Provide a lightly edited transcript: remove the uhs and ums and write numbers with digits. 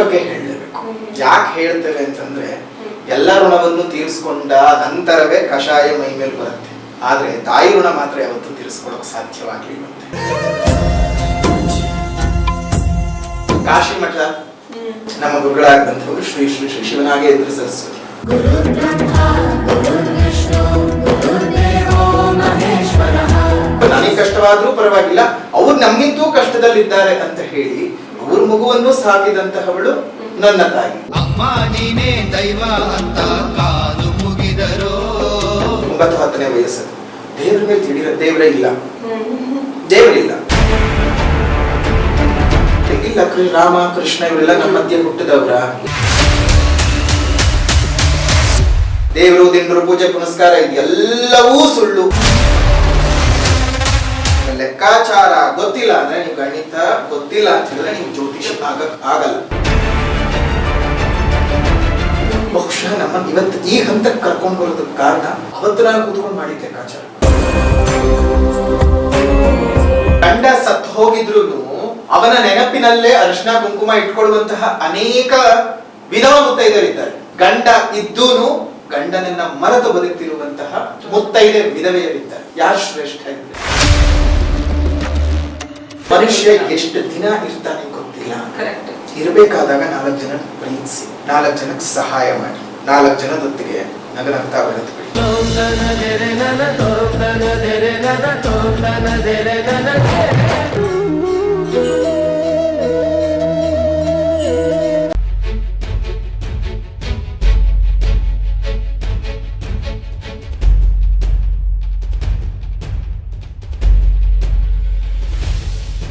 ಬಗ್ಗೆ ಹೇಳಲೇಬೇಕು. ಯಾಕೆ ಹೇಳ್ತೇವೆ ಅಂತಂದ್ರೆ ಎಲ್ಲ ಋಣವನ್ನು ತೀರಿಸ್ಕೊಂಡ ನಂತರವೇ ಕಷಾಯ ಮೈ ಮೇಲೆ ಬರುತ್ತೆ. ಆದ್ರೆ ತಾಯಿ ಋಣ ಮಾತ್ರ ಯಾವತ್ತೂ ತೀರಿಸ್ಕೊಳ್ಳೋಕೆ ಸಾಧ್ಯವಾಗ್ಲಿಲ್ಲಂತೆ. ಕಾಶಿ ಮಠ ನಮ್ಮ ಗುರುಗಳಾಗಿದ್ದಂಥವ್ರು ಶ್ರೀ ಶ್ರೀ ಶ್ರೀ ಶಿವನಾಗೇಂದ್ರ ಸರಸ್ವತಿ. ನನಗೆ ಕಷ್ಟವಾದ್ರೂ ಪರವಾಗಿಲ್ಲ, ಅವ್ರು ನಮ್ಗಿಂತೂ ಕಷ್ಟದಲ್ಲಿದ್ದಾರೆ ಅಂತ ಹೇಳಿ ಅವ್ರ ಮಗುವನ್ನು ಸಾಕಿದಂತಹವಳು ನನ್ನ ತಾಯಿ. ಅಮ್ಮ ನೀನೇ ದೈವ ಅಂತ ಕಾದು ಮುಗಿದರು. 9-10ನೇ ವಯಸ್ಸಲ್ಲಿ ದೇವ್ರ ಮೇಲೆ ತಿಳಿದ ದೇವರೇ ಇಲ್ಲ, ದೇವರಿಲ್ಲ ಇಲ್ಲ. ರಾಮ ಕೃಷ್ಣ ಇವರೆಲ್ಲ ನಮ್ಮ ಮಧ್ಯೆ ಹುಟ್ಟಿದವ್ರ? ದೇವರು ದಿನರು ಪೂಜೆ ಪುನಸ್ಕಾರ ಇದೆಲ್ಲವೂ ಸುಳ್ಳು. ಲೆಕ್ಕಾಚಾರ ಗೊತ್ತಿಲ್ಲ ಅಂದ್ರೆ, ನೀವು ಗಣಿತ ಗೊತ್ತಿಲ್ಲ ಅಂತ ಹೇಳಿದ್ರೆ ನೀವು ಜ್ಯೋತಿಷ ಆಗಲ್ಲ. ಬಹುಶಃ ನಮ್ಮ ಇವತ್ತು ಈ ಹಂತಕ್ಕೆ ಕರ್ಕೊಂಡು ಬರೋದಕ್ಕೆ ಕಾರಣ ಅವತ್ತು ನಾನು ಕೂತ್ಕೊಂಡು ಮಾಡಿದ್ದೆ ಲೆಕ್ಕಾಚಾರ. ಗಂಡ ಸತ್ತು ಹೋಗಿದ್ರು ಅವನ ನೆನಪಿನಲ್ಲೇ ಅರಿಶಿನ ಕುಂಕುಮ ಇಟ್ಕೊಳ್ಳುವಂತಹ ಅನೇಕ ವಿಧವ ಮುತ್ತೈದರಿದ್ದಾರೆ. ಗಂಡ ಇದ್ದೂನು ಗಂಡನನ್ನ ಮರೆತು ಬದುಕ್ತಿರುವಂತಹ ಮುತ್ತೈದೆ ವಿಧವೆಯರಿದ್ದಾರೆ. ಯಾರು ಶ್ರೇಷ್ಠ ಇದ್ದಾರೆ? ಮನುಷ್ಯ ಎಷ್ಟು ದಿನ ಇರ್ತಾನೆ ಗೊತ್ತಿಲ್ಲ. ಇರಬೇಕಾದಾಗ 4 ಜನ ಪ್ರೀತಿಸಿ, 4 ಜನಕ್ಕೆ ಸಹಾಯ ಮಾಡಿ, 4 ಜನದೊತ್ತಿಗೆ ನಗನಗ್ತಾ ಬರುತ್ತೆ.